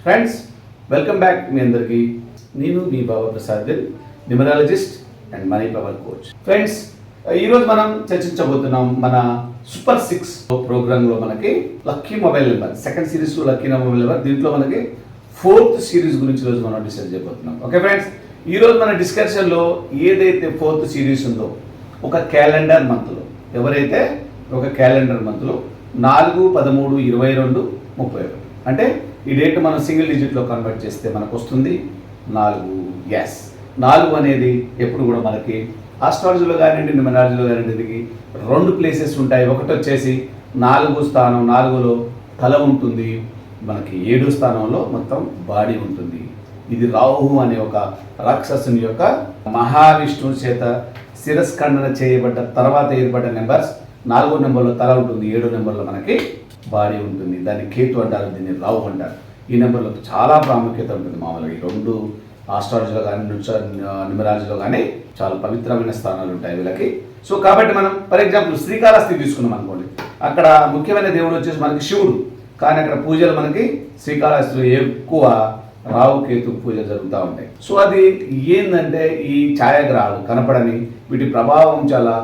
Friends, welcome back. మీ అందరికీ నేను మీ Baba Prasad, numerologist and money power coach. Friends, ఈరోజు మనం చర్చించబోతున్నాం మన సూపర్ 6 ప్రోగ్రాంలో మనకి lucky mobile number second series lucky mobile number. దీంట్లో మనకి 4th సిరీస్ గురించి ఈరోజు మనం డిస్కస్ చేయబోతున్నాం. ఓకే ఫ్రెండ్స్, ఈరోజు మన డిస్కషన్లో ఏదైతే 4th సిరీస్ ఉందో ఒక క్యాలెండర్ మంత్లో, ఎవరైతే ఒక క్యాలెండర్ మంత్లో 4, 13, 22, 31 అంటే ఈ డేట్ మనం సింగిల్ డిజిట్లో కన్వర్ట్ చేస్తే మనకు వస్తుంది 4. ఎస్, 4 అనేది ఎప్పుడు కూడా మనకి ఆస్ట్రాలజీలో కానివ్వండి, న్యూమరాలజీలో కానివ్వండి 2 ప్లేసెస్ ఉంటాయి. ఒకటి వచ్చేసి 4 స్థానం, 4లో తల ఉంటుంది, మనకి 7 స్థానంలో మొత్తం బాడీ ఉంటుంది. ఇది రాహు అనే ఒక రాక్షసుని యొక్క మహావిష్ణువు చేత శిరస్ఖండన చేయబడ్డ తర్వాత ఏర్పడ్డ నెంబర్స్. 4వ నెంబర్లో తల ఉంటుంది, 7వ నెంబర్లో మనకి బాడీ ఉంటుంది. దాన్ని కేతు అంటారు, దీన్ని రాహు అంటారు. ఈ నెంబర్లో చాలా ప్రాముఖ్యత ఉంటుంది. మామూలుగా ఈ 2 ఆస్ట్రాలజీలో కానీ న్యూమరాలజీలో కానీ చాలా పవిత్రమైన స్థానాలు ఉంటాయి వీళ్ళకి. సో కాబట్టి మనం ఫర్ ఎగ్జాంపుల్ శ్రీకాళహస్తి తీసుకున్నాం అనుకోండి, అక్కడ ముఖ్యమైన దేవుడు వచ్చేసి మనకి శివుడు, కానీ అక్కడ పూజలు మనకి శ్రీకాళహస్తిలో ఎక్కువ రాహు కేతు పూజలు జరుగుతూ ఉంటాయి. సో అది ఏంటంటే ఈ ఛాయాగ్రహాలు కనపడని వీటి ప్రభావం చాలా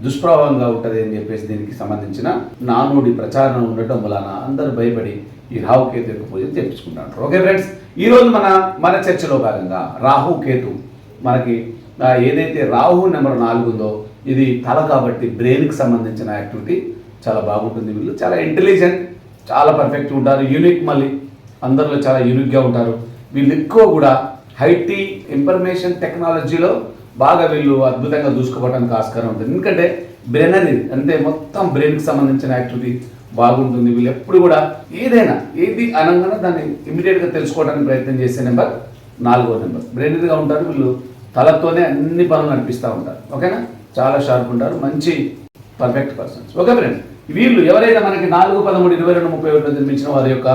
దుష్ప్రభావంగా ఉంటుంది అని చెప్పేసి దీనికి సంబంధించిన నానుడి ప్రచారం ఉండటం వలన అందరూ భయపడి ఈ రాహు కేతు యొక్క పూజలు చేపించుకుంటారు. ఓకే ఫ్రెండ్స్, ఈరోజు మన చర్చలో భాగంగా రాహు కేతు మనకి ఏదైతే రాహు నెంబర్ 4 ఉందో ఇది తల కాబట్టి బ్రెయిన్కి సంబంధించిన యాక్టివిటీ చాలా బాగుంటుంది. వీళ్ళు చాలా ఇంటెలిజెంట్, చాలా పర్ఫెక్ట్ ఉంటారు, యూనిక్, మళ్ళీ అందరిలో చాలా యూనిక్గా ఉంటారు. వీళ్ళు ఎక్కువ కూడా ఐటీ ఇన్ఫర్మేషన్ టెక్నాలజీలో బాగా వీళ్ళు అద్భుతంగా దూసుకోవడానికి ఆస్కారం ఉంటుంది. ఎందుకంటే బ్రెయిన్ అనేది అంటే మొత్తం బ్రెయిన్కి సంబంధించిన యాక్టివిటీ బాగుంటుంది. వీళ్ళు ఎప్పుడు కూడా ఏదైనా ఏది అనగానే దాన్ని ఇమీడియట్గా తెలుసుకోవడానికి ప్రయత్నం చేసే నెంబర్ 4వ నెంబర్. బ్రెయిన్గా ఉంటారు వీళ్ళు, తలతోనే అన్ని పనులు నడిపిస్తూ ఉంటారు. ఓకేనా, చాలా షార్ప్ ఉంటారు, మంచి పర్ఫెక్ట్ పర్సన్స్. ఓకే ఫ్రెండ్స్, వీళ్ళు ఎవరైనా మనకి 4, 13, 22, 31 జన్మించిన వారి యొక్క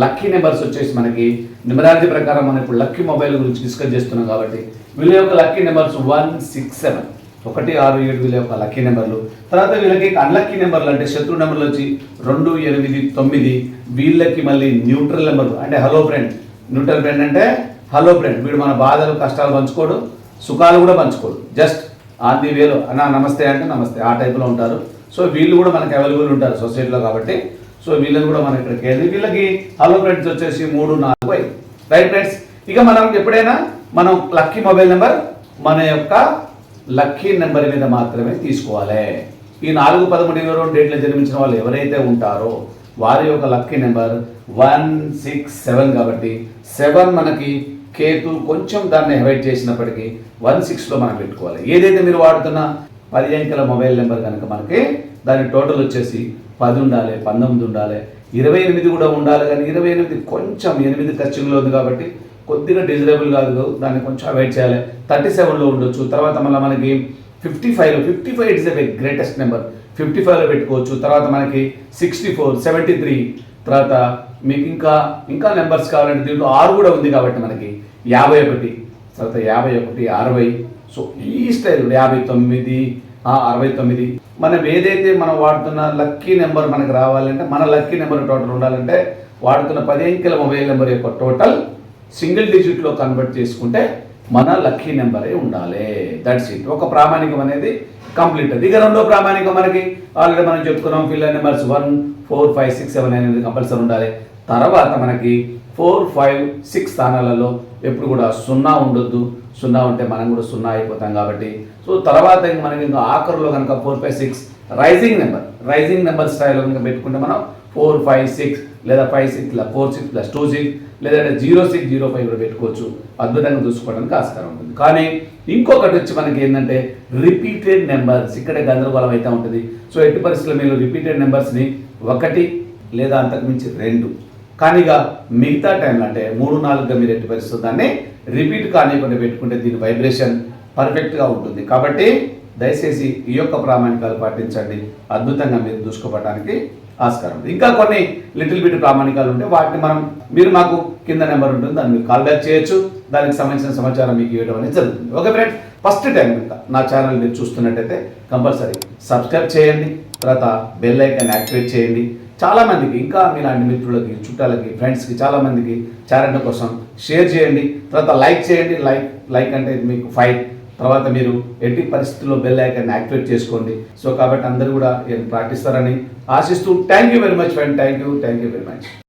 లక్కీ నెంబర్స్ వచ్చేసి మనకి న్యూమరాలజీ ప్రకారం మనం ఇప్పుడు లక్కీ మొబైల్ గురించి డిస్కస్ చేస్తున్నాం కాబట్టి వీళ్ళ యొక్క లక్కీ నెంబర్స్ 1, 6, 7, 1, 6, 7 వీళ్ళ యొక్క లక్కీ నెంబర్లు. తర్వాత వీళ్ళకి అన్లక్కీ నెంబర్లు అంటే శత్రు నెంబర్లు వచ్చి 2, 8, 9. వీళ్ళకి మళ్ళీ న్యూట్రల్ నెంబర్ అంటే హలో ఫ్రెండ్. న్యూట్రల్ ఫ్రెండ్ అంటే హలో ఫ్రెండ్. వీడు మన బాధలు కష్టాలు పంచుకోడు, సుఖాలు కూడా పంచుకోడు, జస్ట్ ఆన్ ది వేలో అన్నా నమస్తే అంటే నమస్తే ఆ టైప్లో ఉంటారు. సో వీళ్ళు కూడా మనకి అవైలబుల్ ఉంటారు సొసైటీలో కాబట్టి. సో వీళ్ళని కూడా మనం ఇక్కడికి వెళ్ళి వీళ్ళకి హలో ఫ్రెండ్స్ వచ్చేసి 3, 4, 5. రైట్ ఫ్రెండ్స్, ఇక మనం ఎప్పుడైనా మనం లక్కీ మొబైల్ నెంబర్ మన యొక్క లక్కీ నెంబర్ మీద మాత్రమే తీసుకోవాలి. ఈ 4, 13, 22 డేట్లో జన్మించిన వాళ్ళు ఎవరైతే ఉంటారో వారి యొక్క లక్కీ నెంబర్ 1, 6, 7 కాబట్టి 7 మనకి కేతు కొంచెం దాన్ని అవాయిడ్ చేసినప్పటికీ 1, 6లో మనం పెట్టుకోవాలి. ఏదైతే మీరు వాడుతున్న 10 అంకెల మొబైల్ నెంబర్ కనుక మనకి దాని టోటల్ వచ్చేసి 10 ఉండాలి, 19 ఉండాలి, 28 కూడా ఉండాలి. కానీ 28 కొంచెం 8 ఖర్చులో ఉంది కాబట్టి కొద్దిగా డిజరబుల్ కాదు, దాన్ని కొంచెం అవాయిడ్ చేయాలి. 37లో ఉండొచ్చు. తర్వాత మళ్ళీ మనకి 55 ఇట్స్ ఎ గ్రేటెస్ట్ నెంబర్, 55లో పెట్టుకోవచ్చు. తర్వాత మనకి 64, 73. తర్వాత మీకు ఇంకా నెంబర్స్ కావాలంటే దీంట్లో 6 కూడా ఉంది కాబట్టి మనకి 51, తర్వాత 51, 60. సో ఈ స్టైల్ 59, 69. మనం ఏదైతే మనం వాడుతున్న లక్కీ నెంబర్ మనకు రావాలంటే మన లక్కీ నెంబర్ టోటల్ ఉండాలంటే వాడుతున్న 10 అంకెల మొబైల్ నెంబర్ యొక్క టోటల్ సింగిల్ డిజిట్లో కన్వర్ట్ చేసుకుంటే మన లక్కీ నెంబరే ఉండాలి. That's it. ఒక ప్రామాణికం అనేది కంప్లీట్. అది ఇక 2వ ప్రామాణికం మనకి ఆల్రెడీ మనం చెప్పుకున్నాం, పిల్లల నెంబర్స్ 1, 4, 5, 6, 7 అనేది కంపల్సరీ ఉండాలి. తర్వాత మనకి 4, 5, 6 స్థానాలలో ఎప్పుడు కూడా 0 ఉండొద్దు. 0 ఉంటే మనం కూడా 0 అయిపోతాం కాబట్టి. సో తర్వాత మనకి ఇంకా ఆఖరులో కనుక 4, 5, 6 రైజింగ్ నెంబర్ స్థాయిలో కనుక పెట్టుకుంటే మనం 4, 5, 6 లేదా 5, 6 ఇలా 4, 6 + 2, 6 లేదంటే 0, 6, 0, 5 కూడా పెట్టుకోవచ్చు. అద్భుతంగా చూసుకోవడానికి ఆస్కారం ఉంటుంది. కానీ ఇంకొకటి వచ్చి మనకి ఏంటంటే రిపీటెడ్ నెంబర్స్, ఇక్కడే గందరగోళం అయితే ఉంటుంది. సో ఎట్టి పరిస్థితుల్లో మీరు రిపీటెడ్ నెంబర్స్ని 1 లేదా అంతకుమించి 2, కానీ ఇక మిగతా టైంలో అంటే 3, 4గా మీరు ఎట్టి పరిస్థితులు దాన్ని రిపీట్ కానివ్వకుండా పెట్టుకుంటే దీని వైబ్రేషన్ పర్ఫెక్ట్గా ఉంటుంది. కాబట్టి దయచేసి ఈ యొక్క ప్రామాణికాలు పాటించండి, అద్భుతంగా మీరు దూసుకోవడానికి ఆస్కారం ఉంది. ఇంకా కొన్ని లిటిల్ బిట్ ప్రామాణికాలు ఉంటే వాటిని మీరు మాకు కింద నెంబర్ ఉంటుంది, దాన్ని మీరు కాల్ బ్యాక్ చేయొచ్చు. దానికి సంబంధించిన సమాచారం మీకు ఇవ్వడం అనేది జరుగుతుంది. ఓకే ఫ్రెండ్స్, ఫస్ట్ టైం ఇంకా నా ఛానల్ మీరు చూస్తున్నట్టయితే కంపల్సరీ సబ్స్క్రైబ్ చేయండి, తర్వాత బెల్ ఐకాన్ యాక్టివేట్ చేయండి. చాలా మందికి, ఇంకా మీలాంటి మిత్రులకి, చుట్టాలకి, ఫ్రెండ్స్కి చాలా మందికి చారిటీ కోసం షేర్ చేయండి. తర్వాత లైక్ చేయండి. లైక్ అంటే మీకు ఫైట్. తర్వాత మీరు ఎట్టి పరిస్థితుల్లో బెల్ ఐకాన్ యాక్టివేట్ చేసుకోండి. సో కాబట్టి అందరూ కూడా పాటిస్తారని ఆశిస్తూ thank you very much friend. Thank you very much.